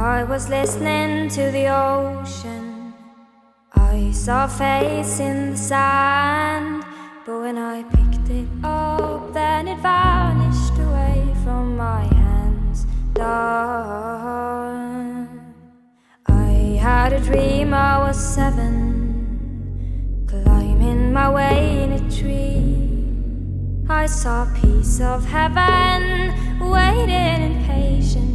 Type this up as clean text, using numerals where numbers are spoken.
I was listening to the ocean. I saw a face in the sand, but when I picked it up, then it vanished away from my hands. Dawn. I had a dream I was 7, climbing my way in a tree. I saw a piece of heaven waiting in patience